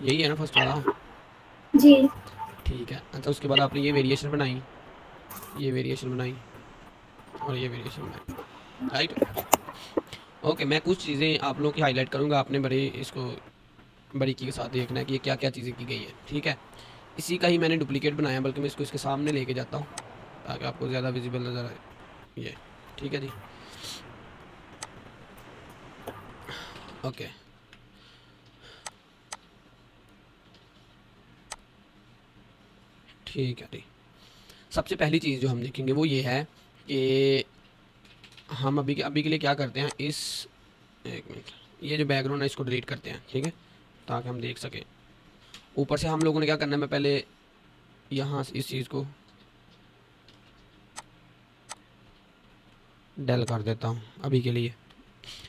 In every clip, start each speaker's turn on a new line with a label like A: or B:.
A: यही है ना फर्स्ट वाला?
B: जी।
A: ठीक है। अच्छा उसके बाद आपने ये वेरिएशन बनाई, ये वेरिएशन बनाई और ये वेरिएशन बनाई, राइट? ओके, मैं कुछ चीज़ें आप लोगों की हाईलाइट करूँगा, आपने बड़े इसको बारीकी के साथ देखना है कि ये क्या क्या चीज़ें की गई हैं, ठीक है? इसी का ही मैंने डुप्लीकेट बनाया, बल्कि मैं इसको इसके सामने लेके जाता हूँ ताकि आपको ज़्यादा विजिबल नज़र आए। ये ठीक है जी। ओके, ठीक है जी। सबसे पहली चीज़ जो हम देखेंगे वो ये है कि हम अभी के लिए क्या करते हैं, इस एक मिनट, ये जो बैकग्राउंड है इसको डिलीट करते हैं, ठीक है, ताकि हम देख सकें। ऊपर से हम लोगों ने क्या करना है, मैं पहले यहाँ से इस चीज़ को डेल कर देता हूँ अभी के लिए।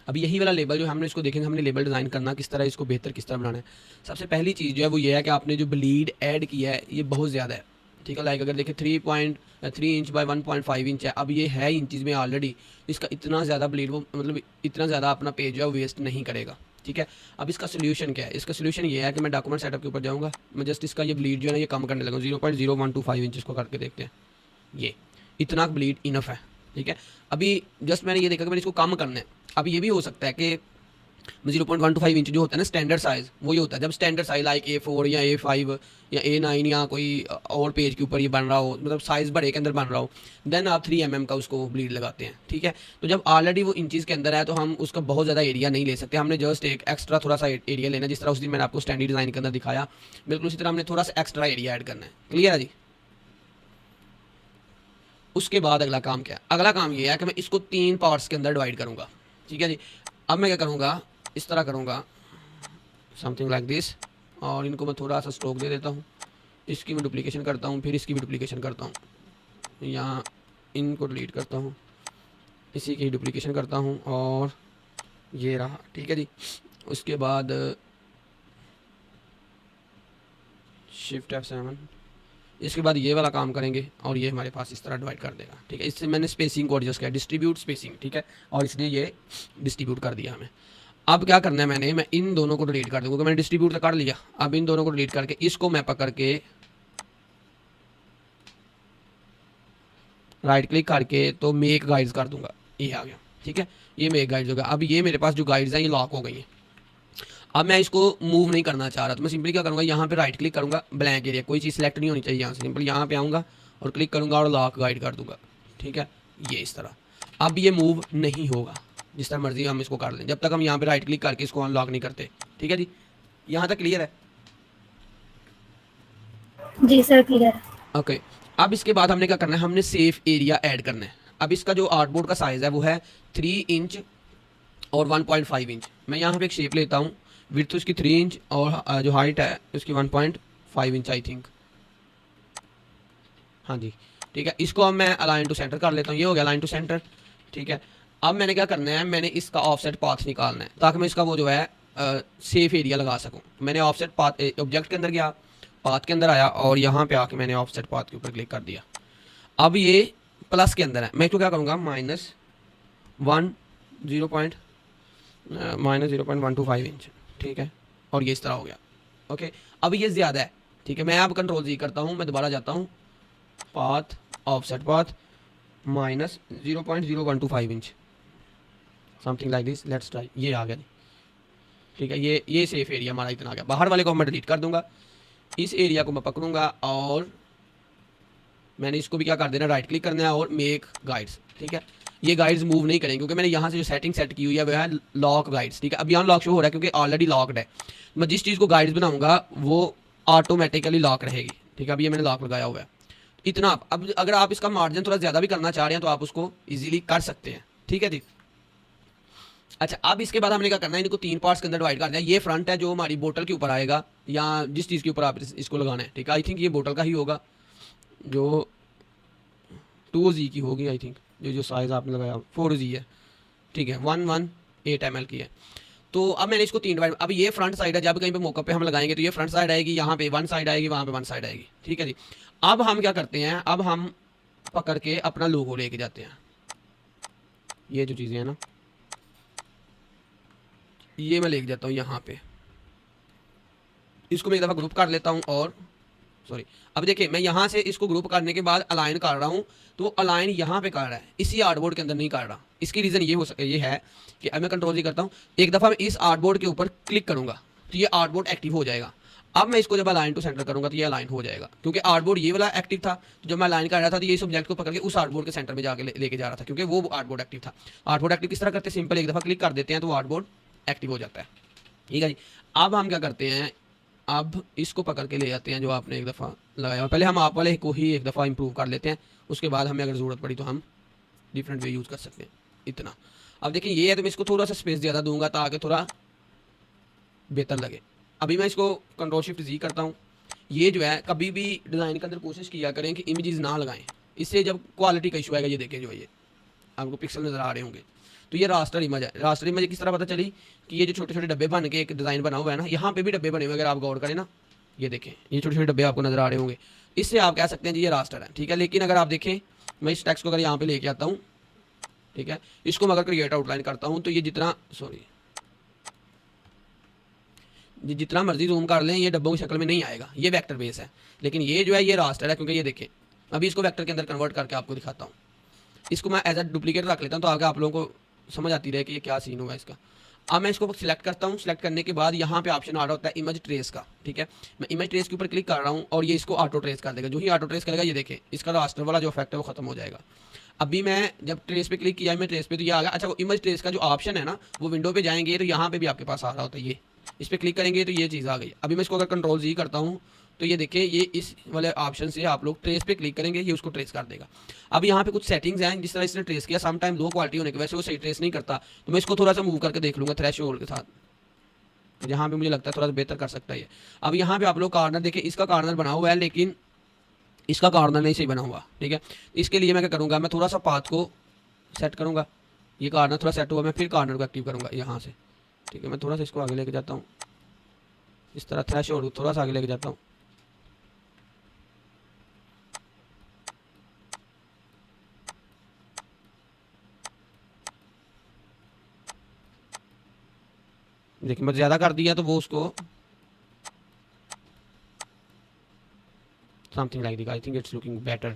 A: अभी यही वाला लेबल जो हमने इसको देखेंगे, हमने लेबल डिज़ाइन करना किस तरह, इसको बेहतर किस तरह बनाना है। सबसे पहली चीज़ जो है वो ये है कि आपने जो ब्लीड ऐड किया है ये बहुत ज़्यादा है, ठीक है। लाइक अगर देखें 3.3 इंच बाय 1.5 इंच है, अब ये है इंचज़ में ऑलरेडी, इसका इतना ज़्यादा ब्लीड वो मतलब इतना ज़्यादा अपना पेज जो है वेस्ट नहीं करेगा, ठीक है। अब इसका सोल्यूशन क्या है, इसका सोल्यूशन ये है कि मैं डॉक्यूमेंट सेटअप के ऊपर जाऊँगा, मैं जस्ट इसका ये ब्लीड जो है ना ये कम करने लगा, 0.0125 इंच को करके देखते हैं। ये इतना ब्लीड इनफ है, ठीक है। अभी जस्ट मैंने ये देखा कि मैंने इसको कम करना है। अब ये भी हो सकता है कि 0.125 इंच जो होता है ना स्टैंडर्ड साइज़, वो ये होता है जब स्टैंडर्ड साइज लाइक A4 या A5 या A9 या कोई और पेज के ऊपर ये बन रहा हो, मतलब साइज़ बड़े के अंदर बन रहा हो, देन आप 3 mm का उसको ब्लीड लगाते हैं, ठीक है। तो जब ऑलरेडी वो इंचज़ के अंदर है तो हम उसका बहुत ज़्यादा एरिया नहीं ले सकते, हमने जस्ट एक एक्स्ट्रा थोड़ा सा एरिया लेना, जिस तरह उस दिन मैंने आपको स्टैंडर्ड डिज़ाइन के अंदर दिखाया, बिल्कुल उसी तरह हमने थोड़ा सा एक्स्ट्रा एरिया ऐड करना है। क्लियर है जी? उसके बाद अगला काम क्या है, अगला काम ये है कि मैं इसको 3 पार्ट्स के अंदर डिवाइड करूँगा, ठीक है जी। अब मैं क्या करूँगा, इस तरह करूँगा, समथिंग लाइक दिस, और इनको मैं थोड़ा सा स्ट्रोक दे देता हूँ, इसकी मैं डुप्लीकेशन करता हूँ, फिर इसकी भी डुप्लीकेशन करता हूँ, यहाँ इनको डिलीट करता हूँ, इसी की डुप्लीकेशन करता हूँ, और ये रहा, ठीक है जी। उसके बाद शिफ्ट F7, इसके बाद ये वाला काम करेंगे और ये हमारे पास इस तरह डिवाइड कर देगा, ठीक है। इससे मैंने स्पेसिंग को एडजस्ट किया, डिस्ट्रीब्यूट स्पेसिंग, ठीक है, और इसने ये डिस्ट्रीब्यूट कर दिया हमें। अब क्या करना है, मैं इन दोनों को डिलीट कर दूंगा, क्योंकि मैंने डिस्ट्रीब्यूट तो कर लिया। अब इन दोनों को डिलीट करके इसको मैं पकड़ के राइट क्लिक करके तो मेक गाइड्स कर दूंगा, ये आ गया, ठीक है। ये मेक गाइड्स होगा। अब ये मेरे पास जो गाइड्स हैं ये लॉक हो गई हैं। अब मैं इसको मूव नहीं करना चाह रहा, तो मैं सिंपली क्या करूँगा, यहाँ पे राइट क्लिक करूँगा, ब्लैंक एरिया, कोई चीज़ सेलेक्ट नहीं होनी चाहिए, यहाँ से सिंपल यहाँ पे आऊँगा और क्लिक करूँगा और लॉक गाइड कर दूँगा, ठीक है। ये इस तरह अब ये मूव नहीं होगा, जिस तरह मर्जी हम इसको कर लें, जब तक हम यहाँ पे राइट क्लिक करके इसको अनलॉक नहीं करते, ठीक है जी। यहाँ तक क्लियर है?
B: जी सर, क्लियर है।
A: ओके। अब इसके बाद हमने क्या करना है, हमने सेफ एरिया ऐड करना है। अब इसका जो आर्टबोर्ड का साइज़ है वो है 3 इंच और 1.5 इंच। मैं यहाँ पे एक शेप लेता हूँ, विड्थ उसकी 3 इंच और जो हाइट है उसकी 1.5 इंच आई थिंक, हाँ जी, ठीक है। इसको अब मैं अलाइन टू सेंटर कर लेता हूँ, ये हो गया अलाइन टू सेंटर, ठीक है। अब मैंने क्या करना है, मैंने इसका ऑफसेट पाथ निकालना है ताकि मैं इसका वो जो है सेफ एरिया लगा सकूँ। मैंने ऑफसेट पाथ ऑब्जेक्ट के अंदर गया, पाथ के अंदर आया और यहाँ पे आके मैंने ऑफसेट पाथ के ऊपर क्लिक कर दिया। अब ये प्लस के अंदर है, मैं इसको क्या करूँगा, -1 जीरो पॉइंट -0.125 इंच, ठीक है। और ये इस तरह हो गया, ओके। अब ये ज़्यादा है, ठीक है। मैं अब कंट्रोल जी करता हूँ, मैं दोबारा जाता हूँ, path offset path -0.0125 inch, something like this, let's try. ये आ गया, ठीक है। ये सेफ एरिया हमारा इतना आ गया। बाहर वाले को मैं डिलीट कर दूंगा, इस एरिया को मैं पकड़ूंगा और मैंने इसको भी क्या कर देना, राइट क्लिक करना है और मेक गाइड्स, ठीक है। ये गाइड्स मूव नहीं करेंगे क्योंकि मैंने यहाँ से जो सेटिंग सेट की हुई है वो है लॉक गाइड्स, ठीक है। अब यहाँ लॉक शो हो रहा है क्योंकि ऑलरेडी लॉक्ड है। मैं जिस चीज़ को गाइड्स बनाऊंगा वो ऑटोमेटिकली लॉक रहेगी, ठीक है। अब ये मैंने लॉक लगाया हुआ है इतना। अब अगर आप इसका मार्जिन थोड़ा ज़्यादा भी करना चाह रहे हैं तो आप उसको ईजिली कर सकते हैं, ठीक है जी। अच्छा, अब इसके बाद हमने क्या करना है, इनको 3 पार्ट्स के अंदर डिवाइड करना है। ये फ्रंट है जो हमारी बोतल के ऊपर आएगा या जिस चीज़ के ऊपर आप इसको लगाना है, ठीक है। आई थिंक ये बोतल का ही होगा, जो 2Z की होगी आई थिंक, जो साइज़ आपने लगाया 4Z है, ठीक है। 118 ml की है। तो अब मैंने इसको 3 डिवाइड, अब ये फ्रंट साइड है, जब कहीं पे मौका पे हम लगाएंगे तो ये फ्रंट साइड आएगी, यहाँ पे 1 साइड आएगी, वहाँ पे 1 साइड आएगी, ठीक है जी। अब हम क्या करते हैं, अब हम पकड़ के अपना लोगो लेके जाते हैं। ये जो चीज़ें हैं ना, ये मैं लेके जाता हूँ यहाँ पे, इसको मैं एक दफ़ा ग्रुप कर लेता हूँ और सॉरी, अब देखिए मैं यहाँ से इसको ग्रुप करने के बाद अलाइन कर रहा हूँ, तो अलाइन यहाँ पे कर रहा है, इसी आर्टबोर्ड के अंदर नहीं कर रहा। इसकी रीज़न ये है कि अब मैं कंट्रोल जी करता हूँ, एक दफ़ा मैं इस आर्टबोर्ड के ऊपर क्लिक करूँगा तो ये आर्टबोर्ड एक्टिव हो जाएगा। अब मैं इसको जब अलाइन टू सेंटर करूँगा तो ये अलाइन हो जाएगा, क्योंकि आर्टबोर्ड ये वाला एक्टिव था। तो जब मैं अलाइन कर रहा था तो ये सब्जेक्ट को पकड़ के उस आर्टबोर्ड के सेंटर में जाके लेके जा रहा था, क्योंकि वो आर्टबोर्ड एक्टिव था। आर्टबोर्ड एक्टिव किस तरह करते हैं, सिंपल एक दफ़ा क्लिक कर देते हैं तो आर्टबोर्ड एक्टिव हो जाता है। ठीक है जी। अब हम क्या करते हैं, अब इसको पकड़ के ले जाते हैं जो आपने एक दफ़ा लगाया। पहले हम आप वाले को ही एक दफ़ा इंप्रूव कर लेते हैं, उसके बाद हमें अगर ज़रूरत पड़ी तो हम डिफरेंट वे यूज़ कर सकते हैं। इतना अब देखिए ये है, तो मैं इसको थोड़ा सा स्पेस ज़्यादा दूंगा ताकि थोड़ा बेहतर लगे। अभी मैं इसको कंट्रोल शिफ्ट जी करता हूँ। ये जो है कभी भी डिज़ाइन के अंदर कोशिश किया करें कि इमेजेस ना लगाएं, इससे जब क्वालिटी का इशू आएगा। ये देखें जो है, ये आपको पिक्सल नज़र आ रहे होंगे, तो ये रास्टर इमेज है। रास्टर इमेज किस तरह पता चली कि ये जो छोटे छोटे डब्बे बन के एक डिज़ाइन बना हुआ है ना, यहाँ पे भी डब्बे बने हुए, अगर आप गौर करें ना, ये देखें ये छोटे छोटे डब्बे आपको नज़र आ रहे होंगे, इससे आप कह सकते हैं जी ये रास्टर है। ठीक है, लेकिन अगर आप देखें मैं इस टेक्स्ट को अगर यहाँ पे लेके आता हूँ, ठीक है, इसको मैं अगर क्रिएट आउटलाइन करता हूँ तो ये जितना जितना मर्जी जूम कर लें ये डब्बों की शक्ल में नहीं आएगा, ये वेक्टर बेस है। लेकिन ये जो है ये रास्टर है, क्योंकि ये देखें अभी इसको वेक्टर के अंदर कन्वर्ट करके आपको दिखाता हूँ। इसको मैं एज अ डुप्लीकेट रख लेता हूँ तो आगे आप लोगों को समझ आती रहे कि ये क्या सीन हुआ इसका। अब मैं इसको सिलेक्ट करता हूँ, सिलेक्ट करने के बाद यहाँ पे ऑप्शन आ रहा होता है इमेज ट्रेस का। ठीक है, मैं इमेज ट्रेस के ऊपर क्लिक कर रहा हूँ और ये इसको ऑटो ट्रेस कर देगा। जो ही ऑटो ट्रेस करेगा ये देखें इसका रास्टर वाला जो इफेक्ट है वो खत्म हो जाएगा। अभी मैं जब ट्रेस पे क्लिक किया, मैं ट्रेस पे तो ये आ गया। अच्छा, वो इमेज ट्रेस का जो ऑप्शन है ना, वो विंडो पे जाएंगे तो यहाँ पे भी आपके पास आ रहा होता है, ये इस पर क्लिक करेंगे तो ये चीज़ आ गई। अभी मैं इसको अगर कंट्रोल जी करता हूँ तो ये देखिए ये इस वाले ऑप्शन से आप लोग ट्रेस पे क्लिक करेंगे, ये उसको ट्रेस कर देगा। अब यहाँ पे कुछ सेटिंग्स हैं, जिस तरह इसने ट्रेस किया, सम टाइम लो क्वालिटी होने की वजह से वो सही ट्रेस नहीं करता, तो मैं इसको थोड़ा सा मूव करके देख लूँगा थ्रेशोल्ड के साथ, जहाँ पे मुझे लगता है थोड़ा सा बेहतर कर सकता है ये। अब यहाँ पे आप लोग कॉर्नर देखिए, इसका कॉर्नर बना हुआ है लेकिन इसका कॉर्नर नहीं सही बना हुआ। ठीक है, इसके लिए मैं क्या करूँगा, मैं थोड़ा सा पाथ को सेट करूँगा, ये कॉर्नर थोड़ा सेट हुआ, मैं फिर कॉर्नर को एक्टिव करूँगा यहाँ से। ठीक है, मैं थोड़ा सा इसको आगे लेके जाता हूँ, इस तरह थ्रेशोल्ड थोड़ा सा आगे लेके जाता हूँ। देखिए मैं ज़्यादा कर दिया तो वो उसको something like I think it's looking better.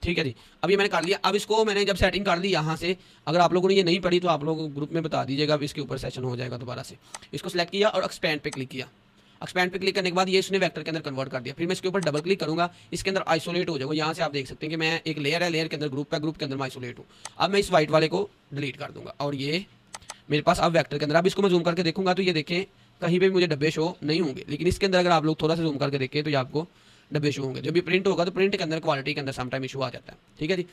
A: ठीक है जी, अब ये मैंने कर लिया। अब इसको मैंने जब सेटिंग कर ली यहाँ से, अगर आप लोगों ने ये नहीं पढ़ी तो आप लोग ग्रुप में बता दीजिएगा, अब इसके ऊपर सेशन हो जाएगा दोबारा से। इसको सिलेक्ट किया और एक्सपैंड पे क्लिक किया। एक्सपैंड पे क्लिक करने के बाद ये इसने वेक्टर के अंदर कन्वर्ट कर दिया। फिर मैं इसके ऊपर डबल क्लिक करूँगा, इसके अंदर आइसोलेट हो जाएगा। यहाँ से आप देख सकते हैं कि मैं एक लेयर है, लेयर के अंदर ग्रुप है, ग्रुप के अंदर मैं आइसोलेट हूँ। अब मैं इस वाइट वाले को डिलीट कर दूंगा और ये मेरे पास अब वेक्टर के अंदर। अब इसको मैं जूम करके देखूंगा तो ये देखें कहीं पे भी मुझे डब्बे शो नहीं होंगे, लेकिन इसके अंदर अगर आप लोग थोड़ा सा जूम करके देखें तो ये आपको डब्बे शो होंगे। जब भी प्रिंट होगा तो प्रिंट के अंदर क्वालिटी के अंदर समटाइम इशू आ जाता है। ठीक है जी,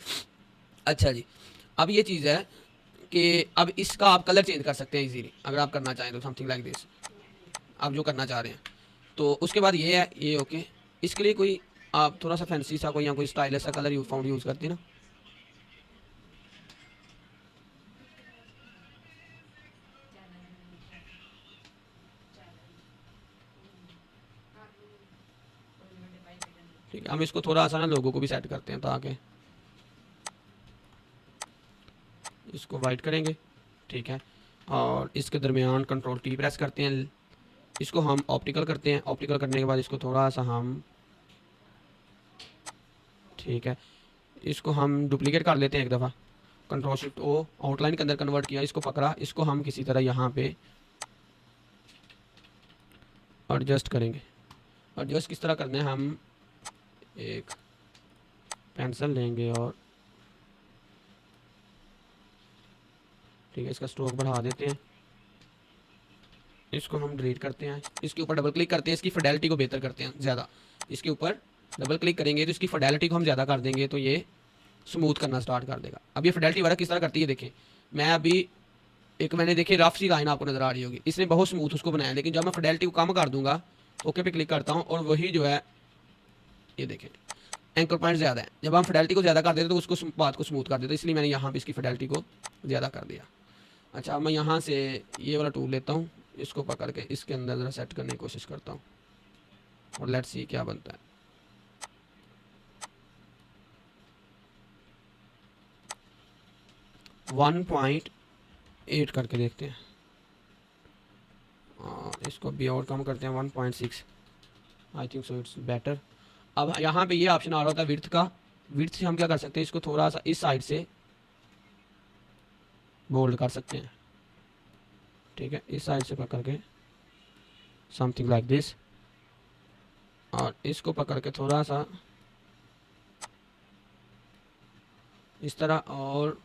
A: अच्छा जी, अब ये चीज़ है कि अब इसका आप कलर चेंज कर सकते हैं इजीली, अगर आप करना चाहें तो समथिंग लाइक दिस, आप जो करना चाह रहे हैं। तो उसके बाद ये है, ये ओके। इसके लिए कोई आप थोड़ा सा फैंसी सा कोई या कोई स्टाइलिश सा कलर यूज़ करते हैं ना, ठीक है। हम इसको थोड़ा सा ना लोगों को भी सेट करते हैं ताकि इसको वाइट करेंगे। ठीक है, और इसके दरमियान कंट्रोल टी प्रेस करते हैं, इसको हम ऑप्टिकल करते हैं। ऑप्टिकल करने के बाद इसको थोड़ा सा हम, ठीक है, इसको हम डुप्लीकेट कर लेते हैं एक दफ़ा। कंट्रोल शिफ्ट ओ, आउटलाइन के अंदर कन्वर्ट किया, इसको पकड़ा, इसको हम किसी तरह यहाँ पे एडजस्ट करेंगे। एडजस्ट किस तरह करना है, हम एक पेंसिल लेंगे और ठीक है इसका स्ट्रोक बढ़ा देते हैं, इसको हम डिलीट करते हैं। इसके ऊपर डबल क्लिक करते हैं, इसकी फिडेलिटी को बेहतर करते हैं ज़्यादा। इसके ऊपर डबल क्लिक करेंगे तो इसकी फिडेलिटी को हम ज़्यादा कर देंगे तो ये स्मूथ करना स्टार्ट कर देगा। अब ये फिडेलिटी वाला किस तरह करती है देखें, मैं अभी एक मैंने देखिए रफ सी लाइन आपको नज़र आ रही होगी, इसने बहुत स्मूथ उसको बनाया, लेकिन जब मैं फिडेलिटी को कम कर दूंगा, ओके पे क्लिक करता हूँ और वही जो है ये देखें एंकर पॉइंट ज़्यादा है। जब हम फिडेलिटी को ज़्यादा कर देते तो उसको बात को स्मूथ कर देते, इसलिए मैंने यहाँ पे इसकी फिडेलिटी को ज़्यादा कर दिया। अच्छा, अब मैं यहाँ से ये वाला टूल लेता हूँ, इसको पकड़ के इसके अंदर ज़रा सेट करने की कोशिश करता हूँ और लेट्स सी क्या बनता है। वन 1.8 करके देखते हैं। और इसको भी और कम करते हैं 1.6, I think so it's better. अब यहाँ पे ये ऑप्शन आ रहा होता है विड्थ का, विड्थ से हम क्या कर सकते हैं, इसको थोड़ा सा इस साइड से बोल्ड कर सकते हैं, ठीक है, इस साइड से पकड़ के समथिंग लाइक दिस, और इसको पकड़ के थोड़ा सा इस तरह, और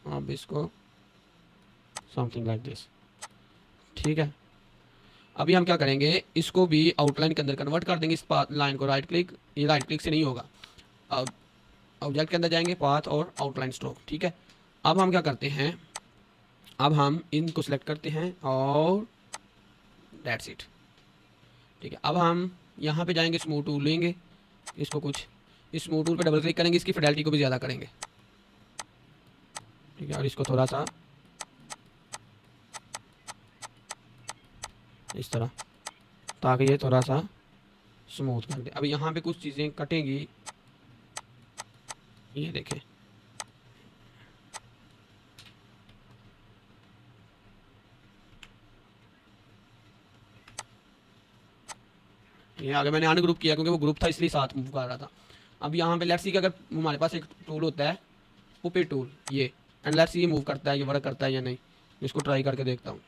A: अब इसको समथिंग लाइक दिस, ठीक है। अभी हम क्या करेंगे, इसको भी आउटलाइन के अंदर कन्वर्ट कर देंगे, इस लाइन को राइट क्लिक, ये राइट क्लिक से नहीं होगा, अब ऑब्जेक्ट के अंदर जाएंगे, पाथ और आउटलाइन स्ट्रोक, ठीक है। अब हम क्या करते हैं, अब हम इनको सेलेक्ट करते हैं और दैट्स इट, ठीक है। अब हम यहाँ पे जाएंगे, स्मूथ टूल लेंगे, इसको कुछ इस स्मूथ टूल पे डबल क्लिक करेंगे, इसकी फिडेलिटी को भी ज़्यादा करेंगे, ठीक है, और इसको थोड़ा सा इस तरह, ताकि ये थोड़ा सा स्मूथ कर दे। अब यहाँ पे कुछ चीज़ें कटेंगी, ये देखें, ये आगे मैंने अनग्रुप किया क्योंकि वो ग्रुप था इसलिए साथ मूव कर रहा था। अब यहाँ पे लेट्स सी कि अगर हमारे पास एक टूल होता है पुपेट टूल, ये, एंड लेट्स सी ये मूव करता है, ये वर्क करता है या नहीं, इसको ट्राई करके देखता हूँ।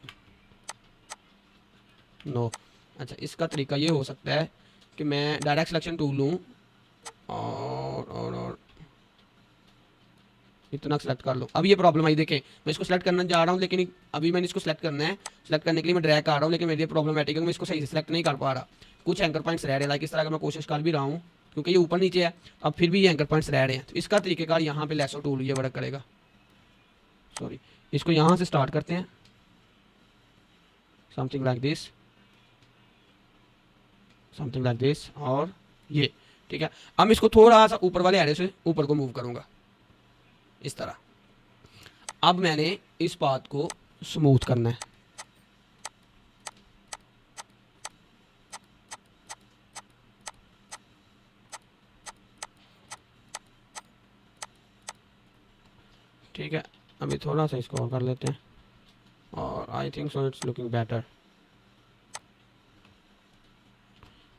A: नो, अच्छा, इसका तरीका ये हो सकता है कि मैं डायरेक्ट सिलेक्शन टूल लूँ और इतना सेलेक्ट कर लो। अब ये प्रॉब्लम आई, देखें मैं इसको सेलेक्ट करना जा रहा हूँ, लेकिन अभी मैंने इसको सेलेक्ट करना है, सेलेक्ट करने के लिए मैं ड्रैग कर रहा हूँ, लेकिन मेरे लिए प्रॉब्लमेटिक है, मैं इसको सही से सेलेक्ट नहीं कर पा रहा, कुछ एंकर पॉइंट्स रह रहे हैं, लाइक इस तरह का मैं कोशिश कर भी रहा हूँ क्योंकि ये ऊपर नीचे है, अब फिर भी ये एंकर पॉइंट्स रह रहे हैं। तो इसका तरीकेकार यहाँ पे लेसो टूल ये वर्क करेगा, सॉरी, इसको यहाँ से स्टार्ट करते हैं, something like this, something like this, और ये, ठीक है। अब मैं इसको थोड़ा सा ऊपर वाले एरिया से ऊपर को मूव करूँगा इस तरह। अब मैंने इस पाथ को स्मूथ करना है, ठीक है। अभी थोड़ा सा इसको और कर लेते हैं, और I think so it's looking better,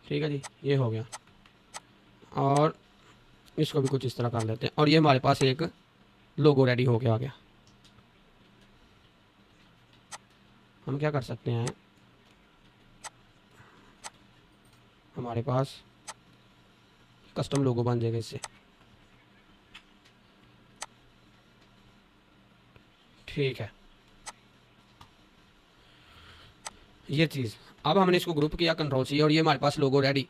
A: ठीक है जी, ये हो गया। और इसको भी कुछ इस तरह कर लेते हैं, और ये हमारे पास एक लोगो रेडी हो गया आ गया। हम क्या कर सकते हैं, हमारे पास कस्टम लोगो बन जाएगा इससे, ठीक है, ये चीज़। अब हमने इसको ग्रुप किया कंट्रोल सी, और ये हमारे पास लोगो रेडी,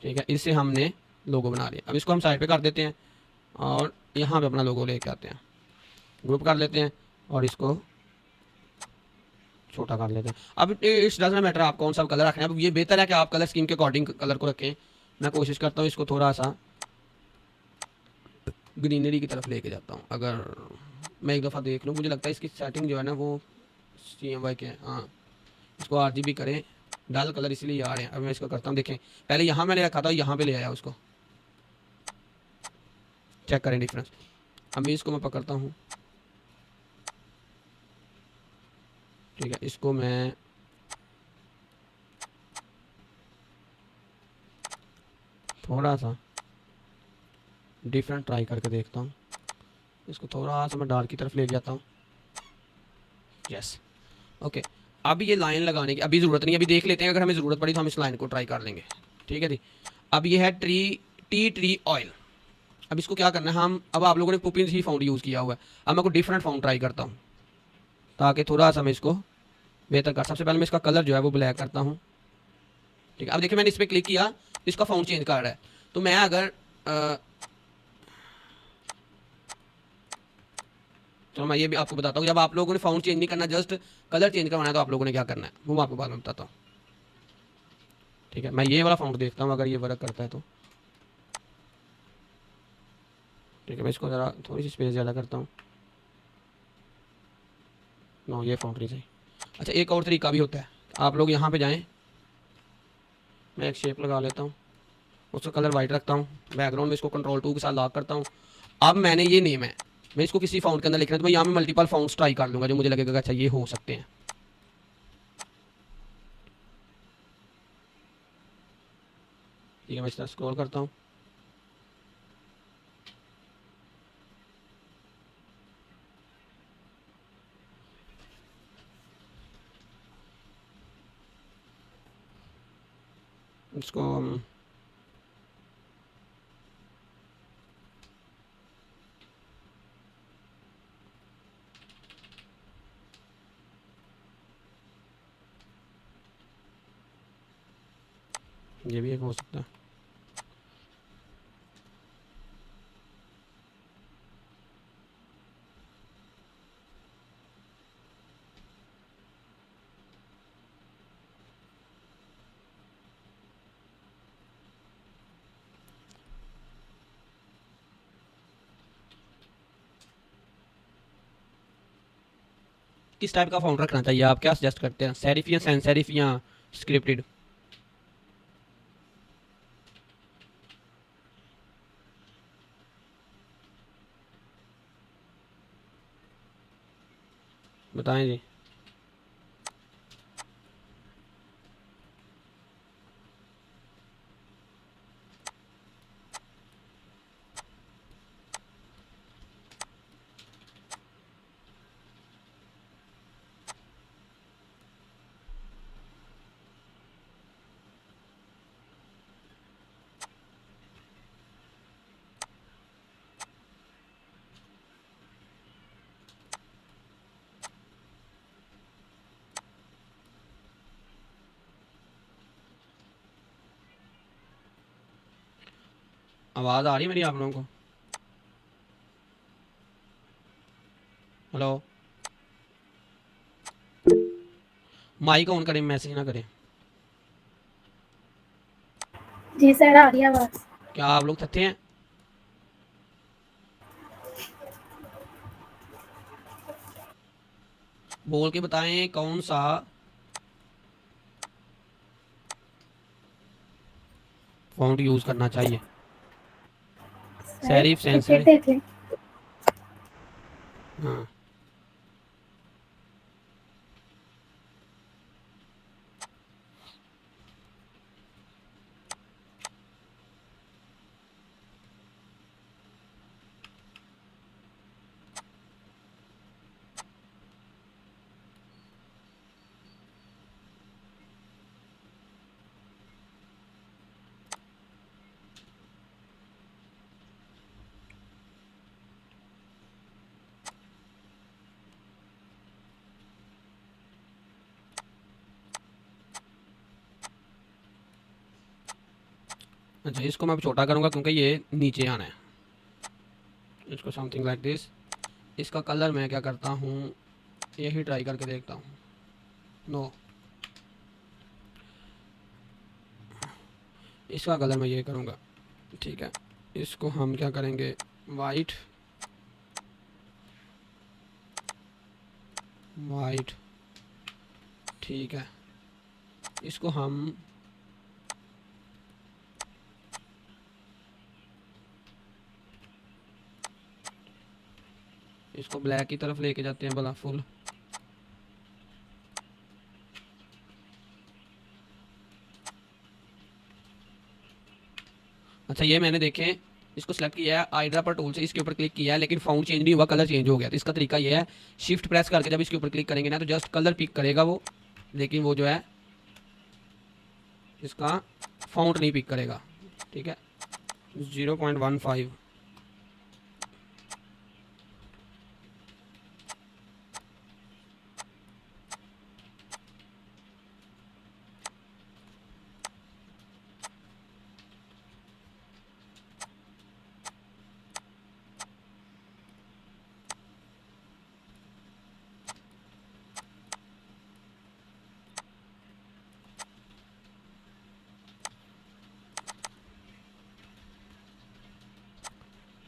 A: ठीक है, इससे हमने लोगो बना लिया। अब इसको हम साइड पे कर देते हैं और यहाँ पे अपना लोगो लेके आते हैं, ग्रुप कर लेते हैं और इसको छोटा कर लेते हैं। अब इट्स डजंट मैटर आप कौन सा कलर रखें, अब ये बेहतर है कि आप कलर स्कीम के अकॉर्डिंग कलर को रखें। मैं कोशिश करता हूँ इसको थोड़ा सा ग्रीनरी की तरफ लेके जाता हूँ। अगर मैं एक दफ़ा देख लूँ, मुझे लगता है इसकी सेटिंग जो है ना वो CMY के, हाँ, इसको RGB करें, डल कलर इसलिए आ रहे हैं। अब मैं इसको करता हूँ, देखें पहले यहाँ मैंने रखा था, यहाँ पे ले आया उसको, चेक करें डिफरेंस। अभी इसको मैं पकड़ता हूँ, ठीक है, इसको मैं थोड़ा सा डिफरेंट ट्राई करके देखता हूँ, इसको थोड़ा सा मैं डार्क की तरफ ले जाता हूँ, यस, ओके। अभी ये लाइन लगाने की अभी ज़रूरत नहीं, अभी देख लेते हैं, अगर हमें ज़रूरत पड़ी तो हम इस लाइन को ट्राई कर लेंगे, ठीक है जी। अब ये है टी ट्री ऑयल। अब इसको क्या करना है, हम अब आप लोगों ने पुपिन ही फाउंड यूज़ किया हुआ है, अब मैं कोई डिफरेंट फाउंड ट्राई करता हूँ ताकि थोड़ा सा मैं इसको बेहतर कर। सबसे पहले मैं इसका कलर जो है वो ब्लैक करता हूँ, ठीक है। अब देखिए मैंने इस पर क्लिक किया, इसका फाउंड चेंज कर रहा है, तो मैं अगर चलो मैं ये भी आपको बताता हूँ, जब आप लोगों ने फाउंड चेंज नहीं करना, जस्ट कलर चेंज करवाना है, तो आप लोगों ने क्या करना है वो मैं आपको बाद में बताता हूँ, ठीक है। मैं ये वाला फाउंड देखता हूँ अगर ये वर्क करता है तो, ठीक है। मैं इसको ज़रा थोड़ी सी स्पेस ज़्यादा करता हूँ, नो ये फाउंड नहीं सही। अच्छा, एक और तरीका भी होता है, आप लोग यहाँ पे जाएँ, मैं एक शेप लगा लेता हूँ, उसका कलर वाइट रखता हूँ, बैकग्राउंड में इसको कंट्रोल 2 के साथ लॉक करता हूँ। अब मैंने ये नेम है, मैं इसको किसी फाउंड के अंदर लिख रहा हूँ, तो मैं यहाँ में मल्टीपल फाउंड्स ट्राई कर लूँगा जो मुझे लगेगा अच्छा ये हो सकते हैं, ठीक है, मैं इस तरह स्क्रॉल करता हूँ। इसको ये भी एक हो सकता है। किस टाइप का फ़ॉन्ट रखना चाहिए, आप क्या सजेस्ट करते हैं, सेरिफ या सैन सेरिफ या स्क्रिप्टेड? बताएं जी। आवाज़ आ रही है मेरी आप लोगों को? हेलो, माइक ऑन करें, मैसेज ना करें।
B: जी सर, आ रही है आवाज़।
A: क्या आप लोग थके हैं? बोल के बताएं कौन सा फ़ॉन्ट यूज़ करना चाहिए,
B: sir
A: serif sans
B: cricket
A: serif?
B: देख लें।
A: हाँ, अच्छा इसको मैं अब छोटा करूँगा क्योंकि ये नीचे आना है। इसको समथिंग लाइक दिस। इसका कलर मैं क्या करता हूँ, यही ट्राई करके देखता हूँ। नो, इसका कलर मैं ये करूँगा, ठीक है। इसको हम क्या करेंगे, वाइट वाइट, ठीक है। इसको हम इसको ब्लैक की तरफ लेके जाते हैं भला फुल। अच्छा ये मैंने देखे, इसको सेलेक्ट किया है आइड्रा पर टूल से, इसके ऊपर क्लिक किया है लेकिन फाउंड चेंज नहीं हुआ, कलर चेंज हो गया। तो इसका तरीका ये है, शिफ्ट प्रेस करके जब इसके ऊपर क्लिक करेंगे ना तो जस्ट कलर पिक करेगा वो, लेकिन वो जो है इसका फाउंट नहीं पिक करेगा, ठीक है। 0.15।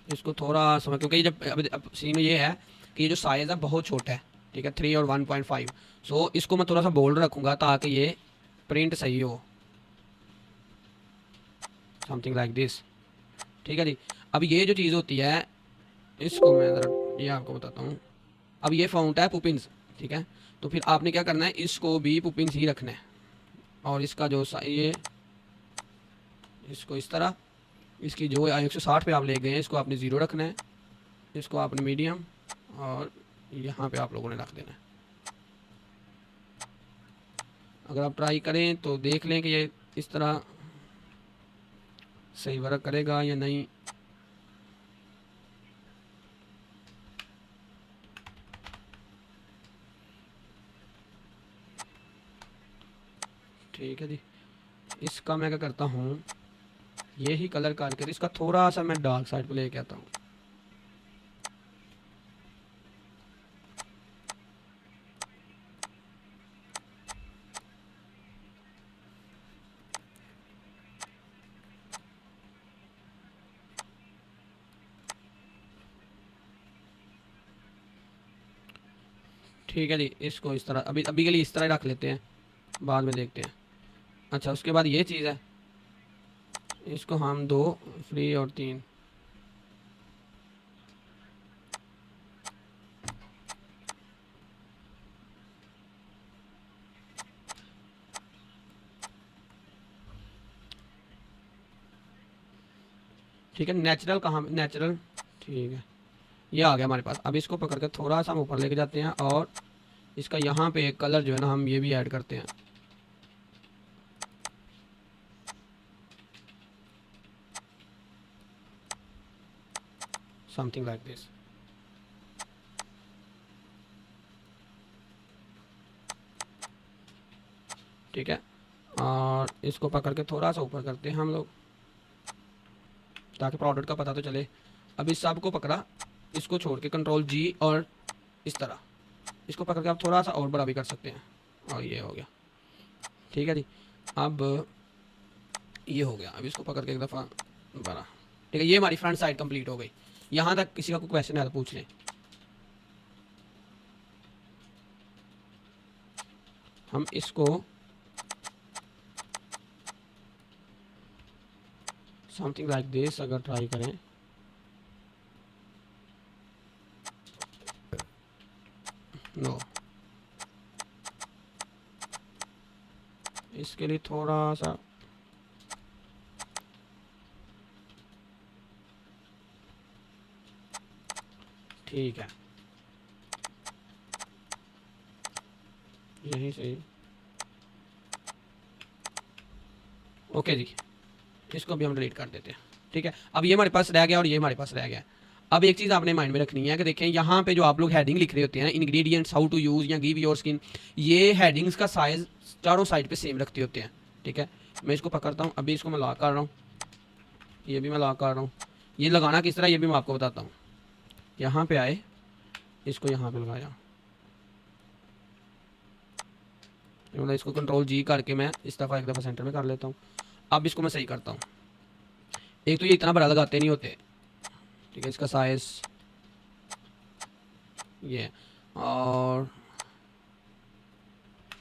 A: इसको थोड़ा समय, क्योंकि जब अब सीन ये है कि ये जो साइज़ है बहुत छोटा है, ठीक है, 3 और 1.5। सो इसको मैं थोड़ा सा बोल्ड रखूँगा ताकि ये प्रिंट सही हो, समथिंग लाइक दिस, ठीक है जी। अब ये जो चीज़ होती है, इसको मैं ज़रा ये आपको बताता हूँ। अब ये फाउंट है पुपिन्स, ठीक है। तो फिर आपने क्या करना है, इसको भी पुपिन्स ही रखना है। और इसका जो ये इसको इस तरह, इसकी जो 160 पे आप ले गए हैं इसको आपने 0 रखना है, इसको आपने मीडियम, और यहाँ पे आप लोगों ने रख देना है। अगर आप ट्राई करें तो देख लें कि ये इस तरह सही वर्क करेगा या नहीं। ठीक है जी, इसका मैं क्या करता हूँ, ये ही कलर करके इसका थोड़ा सा मैं डार्क साइड पे लेके आता हूँ। ठीक है जी, इसको इस तरह अभी अभी के लिए इस तरह रख लेते हैं, बाद में देखते हैं। अच्छा, उसके बाद ये चीज़ है, इसको हम 2 फ्री और 3, ठीक है। नेचुरल कहाँ, नेचुरल, ठीक है, ये आ गया हमारे पास। अब इसको पकड़ के थोड़ा सा हम ऊपर लेके जाते हैं और इसका यहाँ पे एक कलर जो है ना हम ये भी ऐड करते हैं। Something like this. ठीक है, और इसको पकड़ के थोड़ा सा ऊपर करते हैं हम लोग, ताकि प्रोडक्ट का पता तो चले। अब इस सब को पकड़ा, इसको छोड़ के कंट्रोल G और इस तरह इसको पकड़ के आप थोड़ा सा और बड़ा भी कर सकते हैं, और ये हो गया। ठीक है जी, अब ये हो गया। अब इसको पकड़ के एक दफ़ा बड़ा। ठीक है, ये हमारी फ्रंट साइड कंप्लीट हो गई। यहाँ तक किसी का कोई क्वेश्चन है तो पूछ लें। हम इसको समथिंग लाइक दिस अगर ट्राई करें, नो, इसके लिए थोड़ा सा ठीक है, यहीं से। ओके जी, इसको भी हम डिलीट कर देते हैं। ठीक है, अब ये हमारे पास रह गया और ये हमारे पास रह गया। अब एक चीज़ आपने माइंड में रखनी है कि देखें यहाँ पे जो आप लोग हेडिंग लिख रहे होते हैं, इंग्रेडिएंट्स, हाउ टू यूज़ या गिव योर स्किन, ये हेडिंग्स का साइज़ चारों साइड पे सेम रखते होते हैं। ठीक है, मैं इसको पकड़ता हूँ, अभी इसको मैं लॉक कर रहा हूँ, ये भी मैं लॉक कर रहा हूँ। ये लगाना किस तरह ये भी मैं आपको बताता हूँ। यहाँ पे आए, इसको यहाँ पे लगाया, मतलब इसको कंट्रोल G करके मैं इस दफ़ा एक दफ़ा सेंटर में कर लेता हूँ। अब इसको मैं सही करता हूँ। एक तो ये इतना बड़ा लगाते नहीं होते। ठीक है, इसका साइज़ ये, और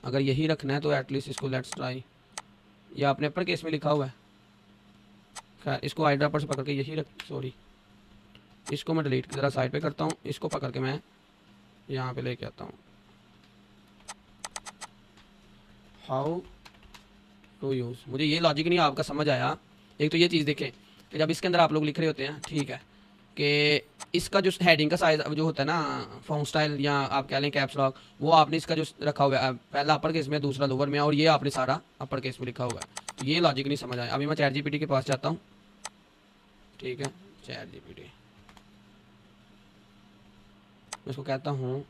A: अगर यही रखना है तो एटलीस्ट इसको लेट्स ट्राई, ये आपने अपर केस में लिखा हुआ है। खैर, इसको हाइड्रा पर से पकड़ के यही रख, सॉरी, इसको मैं डिलीट ज़रा साइड पे करता हूँ, इसको पकड़ के मैं यहाँ पे लेके आता हूँ। हाउ टू यूज़, मुझे ये लॉजिक नहीं आपका समझ आया। एक तो ये चीज़ देखें कि जब इसके अंदर आप लोग लिख रहे होते हैं, ठीक है, कि इसका जो हेडिंग का साइज़ जो होता है ना, फॉन्ट स्टाइल या आप कह लें कैप्स लॉक, वो आपने इसका जो रखा हुआ है, पहला अपर केस में, दूसरा लोअर में, और ये आपने सारा अपर केस में लिखा हुआ है। तो ये लॉजिक नहीं समझ आया। अभी मैं चैट GPT के पास जाता हूँ। ठीक है, चैट GPT, मैं इसको कहता हूँ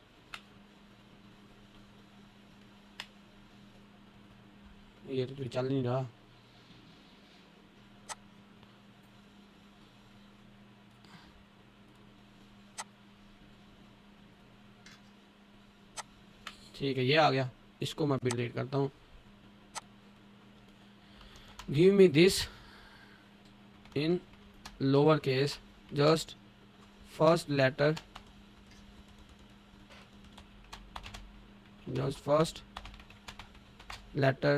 A: ये तो चल नहीं रहा। ठीक है, ये आ गया, इसको मैं डिलीट करता हूँ। Give me this in lower case, just first letter, just first letter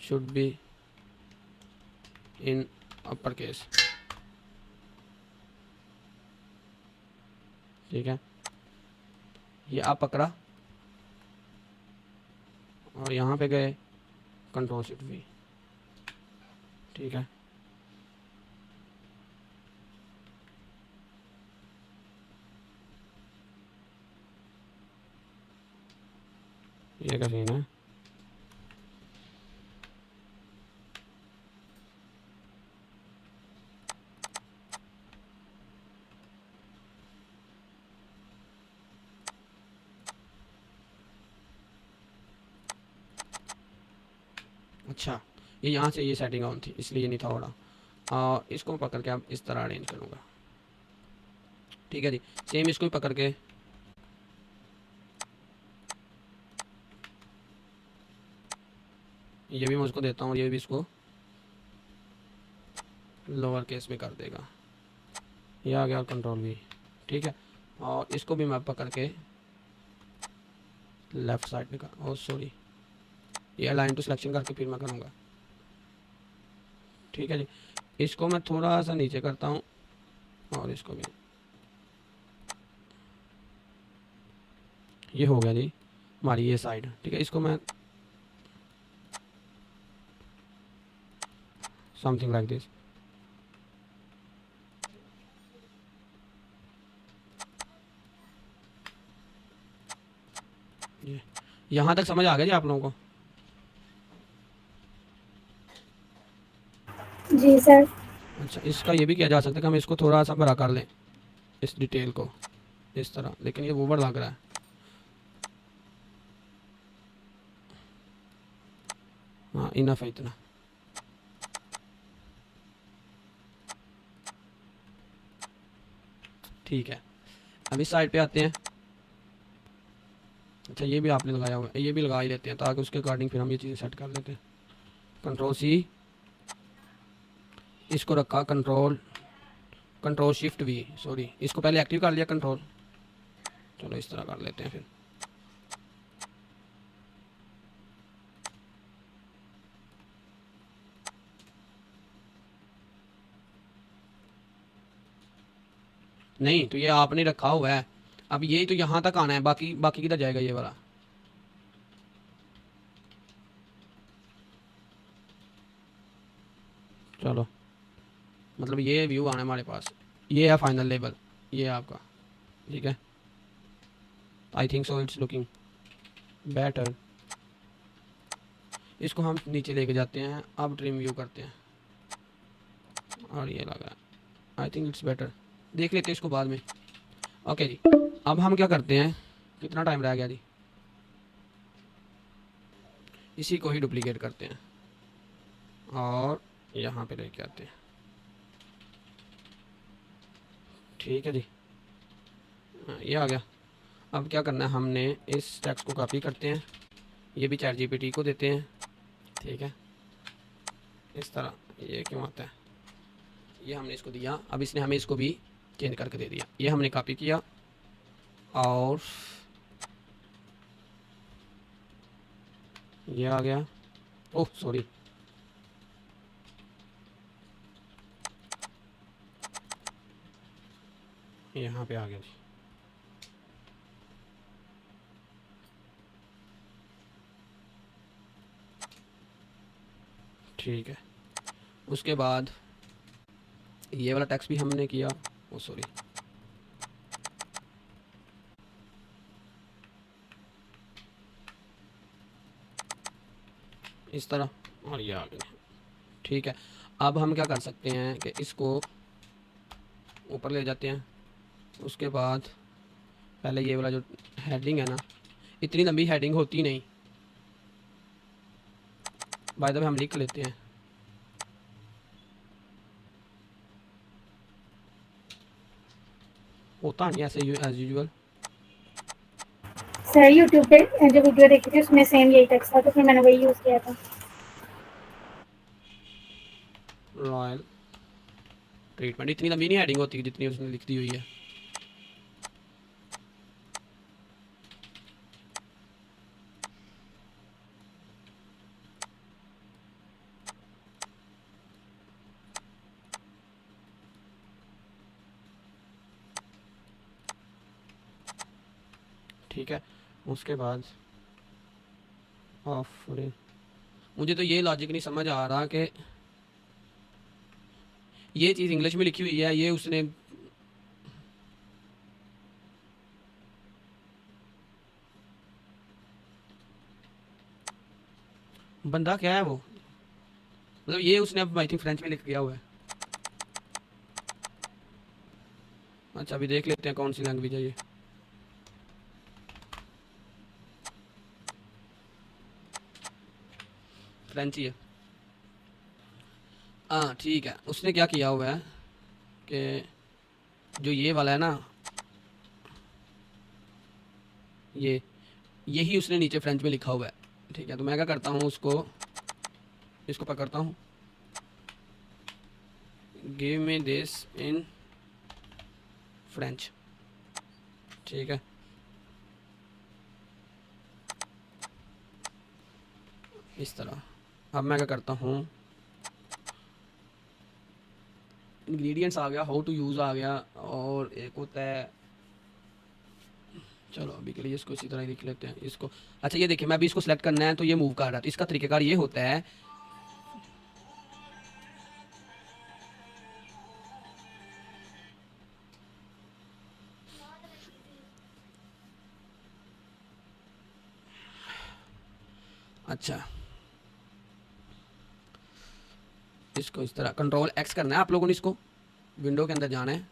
A: should be in upper case। ठीक है, ये आप पकड़ा और यहाँ पे गए, कंट्रोल शिफ्ट V। ठीक है, ये का सीन है। अच्छा, ये यहाँ से ये सेटिंग ऑन थी इसलिए ये नहीं था हो रहा। इसको पकड़ के अब इस तरह अरेंज करूँगा। ठीक है जी, सेम इसको भी पकड़ के ये भी मैं उसको देता हूँ, ये भी इसको लोअर केस में कर देगा। ये आ गया कंट्रोल भी। ठीक है, और इसको भी मैं पकड़ के लेफ़्ट साइड में कर, ओ सॉरी, ये अलाइन टू सिलेक्शन करके फिर मैं करूँगा। ठीक है जी, इसको मैं थोड़ा सा नीचे करता हूँ और इसको भी। ये हो गया जी हमारी ये साइड। ठीक है, इसको मैं समथिंग लाइक दिस। ये यहाँ तक समझ आ गया जी आप लोगों को?
B: जी सर।
A: अच्छा, इसका ये भी किया जा सकता है कि हम इसको थोड़ा सा बड़ा कर लें, इस डिटेल को इस तरह, लेकिन ये ओवर लग रहा है। हाँ, इनफ है इतना। ठीक है, अब इस साइड पे आते हैं। अच्छा, ये भी आपने लगाया हुआ है, ये भी लगा ही लेते हैं ताकि उसके अकॉर्डिंग फिर हम ये चीज़ें सेट कर लेते हैं। कंट्रोल सी, इसको रखा control, control shift we, sorry इसको पहले एक्टिव कर लिया कंट्रोल। चलो इस तरह कर लेते हैं फिर। नहीं तो ये आपने रखा हुआ है, अब ये तो यहाँ तक आना है, बाकी बाकी किधर जाएगा ये वाला? चलो, मतलब ये व्यू आना है हमारे पास। ये है फाइनल लेवल, ये है आपका। ठीक है, I think so it's looking better. इसको हम नीचे लेके जाते हैं, अब ट्रिम व्यू करते हैं और ये लगा, आई थिंक इट्स बेटर। देख लेते हैं इसको बाद में। ओके जी, अब हम क्या करते हैं, कितना टाइम रह गया जी? इसी को ही डुप्लीकेट करते हैं और यहाँ पे लेके आते हैं। ठीक है जी, ये आ गया। अब क्या करना है, हमने इस टेक्स्ट को कॉपी करते हैं, ये भी चैट जीपीटी को देते हैं। ठीक है, इस तरह। ये क्यों आता है, ये हमने इसको दिया, अब इसने हमें इसको भी चेंज करके दे दिया। ये हमने कॉपी किया और ये आ गया। ओह सॉरी, यहाँ पे आ गया जी। ठीक है, उसके बाद ये वाला टेक्स्ट भी हमने किया। ओ सॉरी, इस तरह, और ये आ गया। ठीक है, अब हम क्या कर सकते हैं कि इसको ऊपर ले जाते हैं। उसके बाद पहले ये वाला जो हेडिंग है ना, इतनी लंबी हेडिंग होती नहीं, बाय द वे हम लिख लेते हैं। होता नहीं ऐसे एज यूजुअल।
B: सर यूट्यूब पे जो वीडियो देखी थी उसमें सेम यही टेक्स्ट था तो फिर मैंने वही यूज़ किया था।
A: रॉयल ट्रीटमेंट, इतनी लंबी नहीं हेडिंग होती जितनी उसने लिख दी हुई है। ठीक है, उसके बाद ऑफ, मुझे तो ये लॉजिक नहीं समझ आ रहा कि ये चीज़ इंग्लिश में लिखी हुई है, ये उसने बंदा क्या है वो, मतलब ये उसने अब आई थिंक फ्रेंच में लिख दिया हुआ है। अच्छा अभी देख लेते हैं कौन सी लैंग्वेज है ये। फ्रेंच ही है। हाँ ठीक है, उसने क्या किया हुआ है कि जो ये वाला है ना, ये यही उसने नीचे फ्रेंच में लिखा हुआ है। ठीक है, तो मैं क्या करता हूँ, उसको इसको पकड़ता हूँ, give me this in French. ठीक है, इस तरह। अब मैं क्या करता हूँ, इंग्रेडिएंट्स आ गया, हाउ टू यूज़ आ गया, और एक होता है, चलो अभी के लिए इसको इसी तरह ही लिख लेते हैं इसको। अच्छा ये देखिए, मैं अभी इसको सेलेक्ट करना है तो ये मूव कर रहा है, तो इसका तरीकेकार ये होता है, अच्छा इसको इस तरह कंट्रोल एक्स करना है आप लोगों ने, इसको विंडो के अंदर जाना है।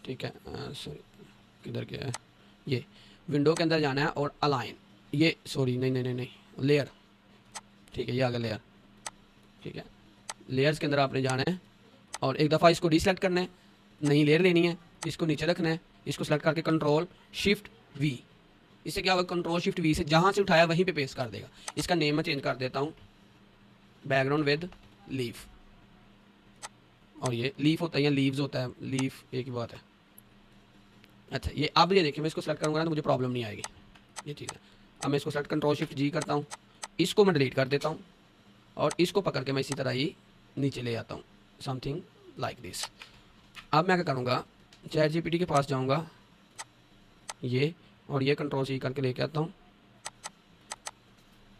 A: ठीक है, सॉरी किधर गया है, ये विंडो के अंदर जाना है और अलाइन, ये सॉरी नहीं नहीं नहीं नहीं लेयर। ठीक है, ये आ गया लेयर। ठीक है, लेयर्स के अंदर आपने जाना है और एक दफ़ा इसको डिसेलेक्ट करना है, नई लेयर लेनी है, इसको नीचे रखना है, इसको सेलेक्ट करके कंट्रोल शिफ्ट वी, इससे क्या होगा, कंट्रोल शिफ्ट वी से जहाँ से उठाया वहीं पे पेस्ट कर देगा। इसका नेम मैं चेंज कर देता हूँ, बैकग्राउंड विद लीफ, और ये लीफ होता है या लीव्स होता है, लीफ एक ही बात है। अच्छा ये अब ये देखिए, मैं इसको सेलेक्ट करूँगा ना तो मुझे प्रॉब्लम नहीं आएगी, ये चीज़ है। अब मैं इसको सेलेक्ट कंट्रोल शिफ्ट जी करता हूँ, इसको मैं डिलीट कर देता हूँ और इसको पकड़ के मैं इसी तरह ही नीचे ले आता हूँ, समथिंग लाइक दिस। अब मैं क्या करूँगा, चैट जीपीटी के पास जाऊँगा, ये और ये कंट्रोल सी करके लेके आता हूँ,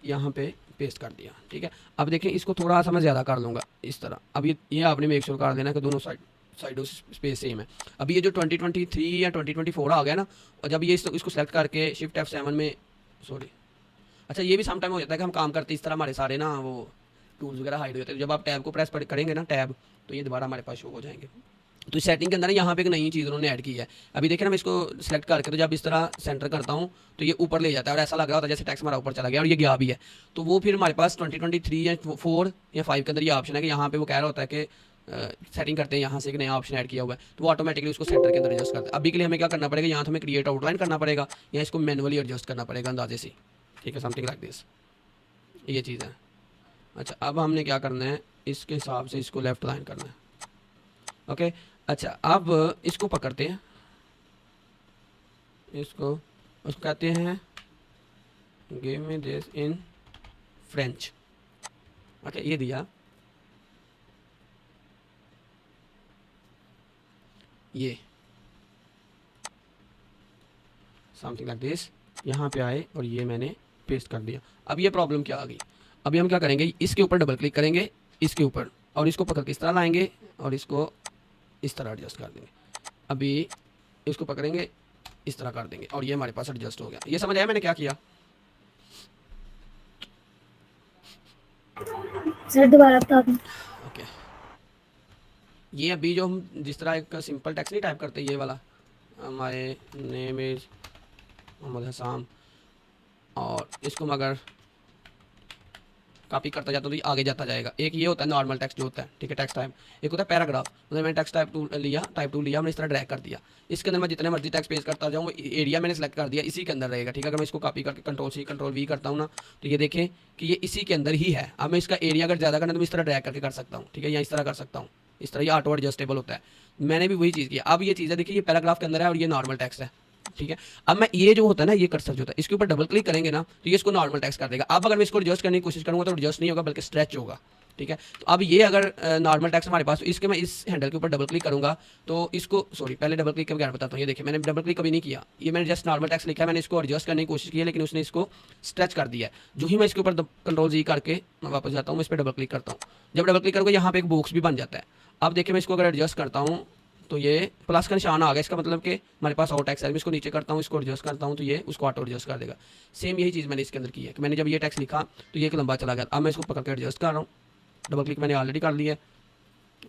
A: यहाँ पे पेस्ट कर दिया। ठीक है, अब देखें इसको थोड़ा सा मैं ज़्यादा कर लूँगा इस तरह। अब ये आपने मेक श्योर कर देना कि दोनों साइडों स्पेस सेम है। अभी ये जो 2023 या 2024 आ गया ना, और जब ये इसको सेलेक्ट करके शिफ्ट F7 में, सॉरी अच्छा ये भी सम टाइम हो जाता है कि हम काम करते इस तरह हमारे सारे ना वो टूल्स वगैरह हाइड हो जाते हैं। जब आप टैब को प्रेस करेंगे ना, टैब, तो ये दोबारा हमारे पास शो हो जाएंगे। तो सेटिंग के अंदर यहाँ पे एक नई चीज़ उन्होंने ऐड की है। अभी देखिए ना, मैं इसको सेलेक्ट करके तो जब इस तरह सेंटर करता हूँ तो ये ऊपर ले जाता है और ऐसा लग रहा होता है जैसे टेक्स्ट हमारा ऊपर चला गया, और ये गया भी है। तो वो फिर हमारे पास 2023 या 4 या 5 के अंदर ये ऑप्शन है कि यहाँ पे वो कह रहा होता है कि सेटिंग करते हैं, यहाँ से एक नया ऑप्शन ऐड किया हुआ है, तो वो ऑटोमेटिकली उसको सेंटर के अंदर एडजस्ट करता है। अभी के लिए हमें क्या करना पड़ेगा, यहाँ तो हमें क्रिएट आउटलाइन करना पड़ेगा या इसको मैनुअली एडजस्ट करना पड़ेगा अंदाजे से। ठीक है, समथिंग लाइक दिस, ये चीज़ है। अच्छा अब हमने क्या करना है, इसके हिसाब से इसको लेफ्ट लाइन करना है। ओके, अच्छा अब इसको पकड़ते हैं, इसको उसको कहते हैं give me this in French. Okay, ये दिया, ये समथिंग लाइक दिस, यहाँ पे आए और ये मैंने पेस्ट कर दिया। अब ये प्रॉब्लम क्या आ गई, अभी हम क्या करेंगे, इसके ऊपर डबल क्लिक करेंगे, इसके ऊपर, और इसको पकड़ के इस तरह लाएंगे और इसको इस तरह एडजस्ट कर देंगे। अभी इसको पकड़ेंगे, इस तरह कर देंगे और ये हमारे पास एडजस्ट हो गया। ये समझ आया मैंने क्या किया?
B: सर दोबारा बता दें।
A: ओके, ये अभी जो हम जिस तरह एक सिंपल टेक्स्ट नहीं टाइप करते, ये वाला हमारे नेम इज मोहम्मद हसाम, और इसको मैं अगर कॉपी करता जाता हूँ तो ये आगे जाता जाएगा। एक ये होता है नॉर्मल टेक्स्ट जो होता है, ठीक है, टेक्स्ट टाइप। एक होता है पैराग्राफ, मतलब मैंने टेक्स्ट टाइप टूल लिया, मैंने इस तरह ड्रैग कर दिया, इसके अंदर मैं जितने मर्जी टेक्स्ट पेस्ट करता जाऊँ, एरिया मैंने सेलेक्ट कर दिया, इसी के अंदर रहेगा। ठीक है, अगर मैं इसको कॉपी करके कंट्रोल सी कंट्रोल वी करता हूँ ना, तो ये देखें कि ये इसी के अंदर ही है। अब मैं इसका एरिया अगर ज़्यादा करना तो मैं इस तरह ड्रैग करके कर सकता हूँ। ठीक है, या इस तरह कर सकता हूँ, इस तरह ये ऑटो एडजस्टेबल होता है। मैंने भी वही चीज़ की। अब ये चीज़ है, देखिए ये पैराग्राफ के अंदर है और ये नॉर्मल टेक्स्ट है। ठीक है, अब मैं ये जो होता है ना, ये कर्सर जो होता है, इसके ऊपर डबल क्लिक करेंगे ना तो ये इसको नॉर्मल टेक्स्ट कर देगा। अब अगर मैं इसको एडजस्ट करने की कोशिश करूंगा तो एडजस्ट नहीं होगा बल्कि स्ट्रेच होगा। ठीक है, तो अब ये अगर नॉर्मल टेक्स्ट हमारे पास, तो इसके मैं इस हैंडल के ऊपर डबल क्लिक करूंगा तो इसको, सॉरी पहले डबल क्लिक के बगैर बताता हूँ। ये देखिए मैंने डबल क्लिक कभी नहीं किया, ये मैंने जस्ट नॉर्मल टेक्स्ट लिखा है, मैंने इसको एडजस्ट करने की कोशिश की है लेकिन उसने इसको स्ट्रेच कर दिया है। जो ही मैं इसके ऊपर कंट्रोल जी करके मैं वापस जाता हूँ, मैं इस पर डबल क्लिक करता हूँ, जब डबल क्लिक करूँगा यहाँ पे एक बॉक्स भी बन जाता है। अब देखिए मैं इसको अगर एडजस्ट करता हूँ तो ये प्लस का निशान आ गया, इसका मतलब कि हमारे पास और टेक्स्ट है। मैं इसको नीचे करता हूँ, इसको एडजस्ट करता हूँ, तो ये उसको ऑटो एडजस्ट कर देगा। सेम यही चीज़ मैंने इसके अंदर की है कि मैंने जब ये टेक्स्ट लिखा तो ये एक लंबा चला गया। अब मैं इसको पकड़ के एडजस्ट कर रहा हूँ, डबल क्लिक मैंने ऑलरेडी कर लिया है,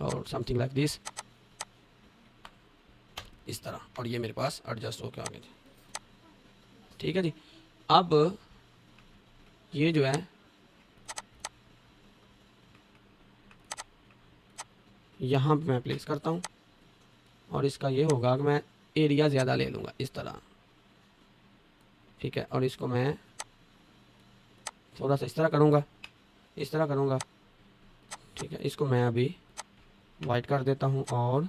A: और समथिंग लाइक दिस, इस तरह, और ये मेरे पास एडजस्ट होकर आ गया जी। ठीक है जी। अब ये जो है यहाँ पे मैं प्लेस करता हूँ, और इसका ये होगा कि मैं एरिया ज़्यादा ले लूँगा इस तरह। ठीक है, और इसको मैं थोड़ा सा इस तरह करूँगा, इस तरह करूँगा। ठीक है, इसको मैं अभी वाइट कर देता हूँ, और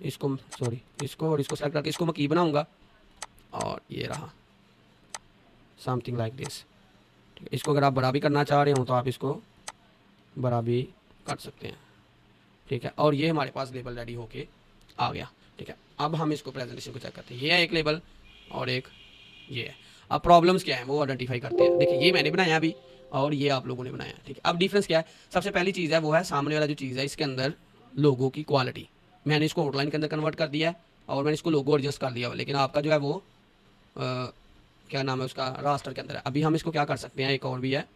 A: इसको सॉरी इसको और इसको सेलेक्ट करके इसको मैं की बनाऊँगा, और ये रहा समथिंग लाइक दिस। ठीक है, इसको अगर आप बड़ा भी करना चाह रहे हो तो आप इसको बड़ा भी कर सकते हैं। ठीक है, और ये हमारे पास लेबल रेडी होके आ गया। ठीक है, अब हम इसको प्रेजेंटेशन को चेक करते हैं। ये है एक लेबल और एक ये है। अब प्रॉब्लम्स क्या है वो आइडेंटिफाई करते हैं। देखिए ये मैंने बनाया अभी, और ये आप लोगों ने बनाया। ठीक है, अब डिफरेंस क्या है? सबसे पहली चीज़ है वो है सामने वाला जो चीज़ है इसके अंदर लोगो की क्वालिटी। मैंने इसको आउटलाइन के अंदर कन्वर्ट कर दिया है, और मैंने इसको लोगो एडजस्ट कर दिया, लेकिन आपका जो है वो क्या नाम है उसका, रास्टर के अंदर है। अभी हम इसको क्या कर सकते हैं, एक और भी है,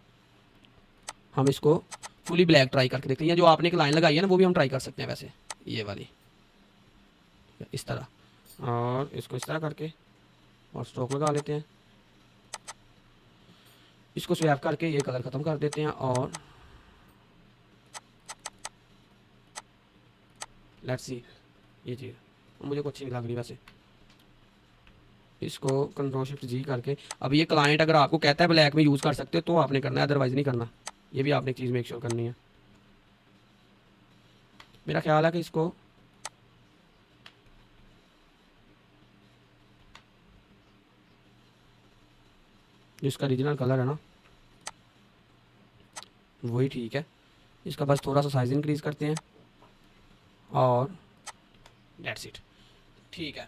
A: हम इसको फुली ब्लैक ट्राई करके देखते हैं। जो आपने एक लाइन लगाई है ना वो भी हम ट्राई कर सकते हैं वैसे, ये वाली इस तरह, और इसको इस तरह करके और स्ट्रोक लगा लेते हैं। इसको स्वैप करके ये कलर ख़त्म कर देते हैं, और लेट्स सी ये चीज़ मुझे कुछ अच्छी नहीं लग रही वैसे। इसको कंट्रोल शिफ्ट जी करके, अब ये क्लाइंट अगर आपको कहता है ब्लैक में यूज़ कर सकते हो तो आपने करना है, अदरवाइज़ नहीं करना। ये भी आपने एक चीज़ मेक श्योर करनी है। मेरा ख्याल है कि इसको जिसका ओरिजिनल कलर है ना वही ठीक है। इसका बस थोड़ा सा साइज इंक्रीज़ करते हैं, और दैट्स इट। ठीक है,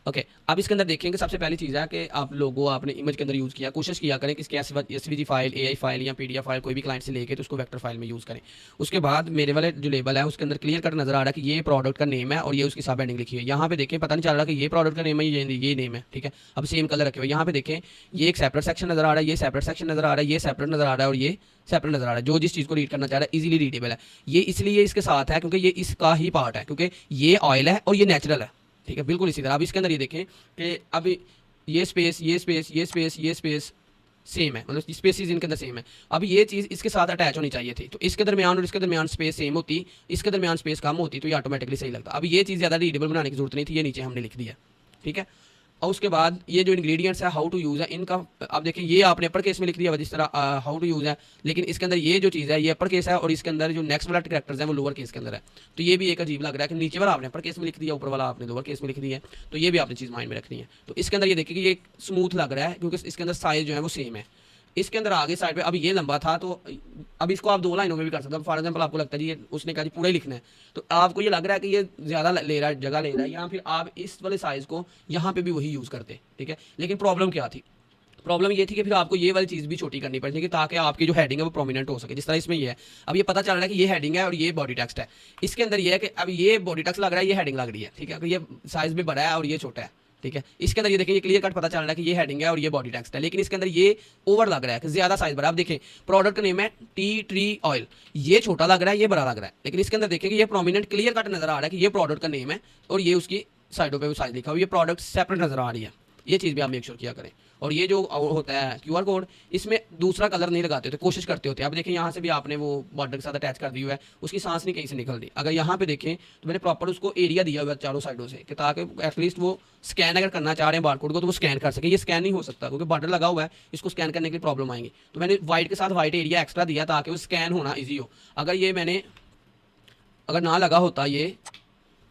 A: ओके। अब इसके अंदर देखेंगे सबसे पहली चीज़ है कि आप लोगो आपने इमेज के अंदर यूज़ किया, कोशिश किया करें कि इसके एसवीजी फाइल, एआई फाइल या पीडीएफ फाइल कोई भी क्लाइंट से लेके तो उसको वेक्टर फाइल में यूज़ करें। उसके बाद मेरे वाले जो लेबल है उसके अंदर क्लियर कट नजर आ रहा है कि ये प्रोडक्ट का नेम है और ये उसकी सब हेडिंग लिखी है। यहाँ पे देखें पता नहीं चल रहा कि ये प्रोडक्ट का नेम है, ये नेम है। ठीक है, अब सेम कलर रखे हुए। यहाँ पे देखें ये एक सेपरेट सेक्शन नजर आ रहा है, ये सेपरेट सेक्शन नजर आ रहा है, ये सेपरेट नजर आ रहा है, और ये सेपरेट नजर आ रहा है। जो जिस चीज़ को रीड करना चाह रहा है इजीली रीडेबल है। ये इसलिए इसके साथ है क्योंकि ये इसका ही पार्ट है, क्योंकि ये ऑयल है और ये नेचुरल है। ठीक है, बिल्कुल इसी तरह। अब इसके अंदर ये देखें कि अब ये स्पेस, ये स्पेस, ये स्पेस, ये स्पेस सेम है, मतलब स्पेसिस इनके अंदर सेम है। अब ये चीज़ इसके साथ अटैच होनी चाहिए थी, तो इसके दरमियान और इसके दरमियान स्पेस सेम होती, इसके दरमियान स्पेस कम होती, तो ये ऑटोमेटिकली सही लगता। अब ये चीज़ ज़्यादा रीडेबल बनाने की जरूरत नहीं थी, ये नीचे हमने लिख दिया। ठीक है, और उसके बाद ये जो इंग्रेडिएंट्स है हाउ टू यूज़ है इनका, अब देखिए ये आपने अपर केस में लिख दिया जिस तरह हाउ टू यूज़ है, लेकिन इसके अंदर ये जो चीज़ है ये अपर केस है, और इसके अंदर जो नेक्स्ट वाला कैरेक्टर्स है वो लोअर केस के अंदर है। तो ये भी एक अजीब लग रहा है कि नीचे वाला आपने अपर केस में लिख दिया, ऊपर वाला आपने लोअर केस में लिख दिया है। तो ये भी आपने चीज़ माइंड में रखनी है। तो इसके अंदर ये देखिए कि ये स्मूथ लग रहा है क्योंकि इसके अंदर साइज जो है वो सेम है। इसके अंदर आगे साइड पे अब ये लंबा था, तो अब इसको आप 2 लाइनों में भी कर सकते हो। फॉर एग्जांपल आपको लगता है जी ये उसने कहा जी पूरा ही लिखना है, तो आपको ये लग रहा है कि ये ज़्यादा ले रहा है, जगह ले रहा है, या फिर आप इस वाले साइज़ को यहाँ पे भी वही यूज़ करते। ठीक है, लेकिन प्रॉब्लम क्या थी? प्रॉब्लम ये थी कि फिर आपको ये वाली चीज़ भी छोटी करनी पड़ेगी ताकि आपकी जो हेडिंग है वो प्रोमिनेंट हो सके। जिस तरह इसमें ये है, अब ये पता चल रहा है कि ये हेडिंग है और ये बॉडी टेक्स्ट है। इसके अंदर ये है कि अब ये बॉडी टेक्स्ट लग रहा है, ये हेडिंग लग रही है। ठीक है, ये साइज़ भी बड़ा है और ये छोटा है। ठीक है, इसके अंदर ये देखिए ये क्लियर कट पता चल रहा है कि ये हेडिंग है और ये बॉडी टेक्स्ट है, लेकिन इसके अंदर ये ओवर लग रहा है कि ज्यादा साइज बड़ा। आप देखें प्रोडक्ट का नेम है टी ट्री ऑयल, ये छोटा लग रहा है, ये बड़ा लग रहा है, लेकिन इसके अंदर देखें कि ये प्रोमिनेंट क्लियर कट नजर आ रहा है कि ये प्रोडक्ट का नेम है और ये उसकी साइडों पे साइज लिखा हुआ, ये प्रोडक्ट सेपरेट नजर आ रही है। ये चीज़ भी आप मेक श्योर किया करें। और ये जो होता है क्यूआर कोड, इसमें दूसरा कलर नहीं लगाते होते, कोशिश करते होते हैं। अब देखें यहाँ से भी आपने वो बॉर्डर के साथ अटैच कर दी हुआ है, उसकी सांस नहीं कहीं से निकल रही। अगर यहाँ पे देखें तो मैंने प्रॉपर उसको एरिया दिया हुआ है चारों साइडों से, कि ताकि एटलीस्ट वो स्कैन अगर करना चाह रहे हैं बारकोड को तो वो स्कैन कर सके। ये स्कैन नहीं हो सकता क्योंकि बॉर्डर लगा हुआ है, इसको स्कैन करने की प्रॉब्लम आएंगी। तो मैंने वाइट के साथ वाइट एरिया एक्स्ट्रा दिया ताकि वो स्कैन होना ईजी हो। अगर ये मैंने अगर ना लगा होता, ये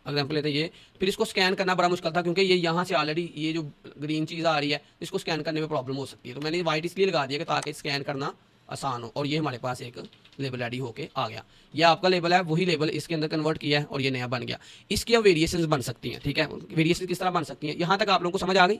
A: एग्जाम्पल लेते ये, फिर इसको स्कैन करना बड़ा मुश्किल था क्योंकि ये यहाँ से ऑलरेडी ये जो ग्रीन चीज़ आ रही है इसको स्कैन करने में प्रॉब्लम हो सकती है। तो मैंने वाइट इसलिए लगा दिया कि ताकि स्कैन करना आसान हो। और ये हमारे पास एक लेबल रेडी होके आ गया। ये आपका लेबल है, वही लेबल इसके अंदर कन्वर्ट किया है और ये नया बन गया। इसकी अब वेरिएशंस बन सकती हैं। ठीक है, वेरिएशन किस तरह बन सकती हैं, यहाँ तक आप लोगों को समझ आ गई?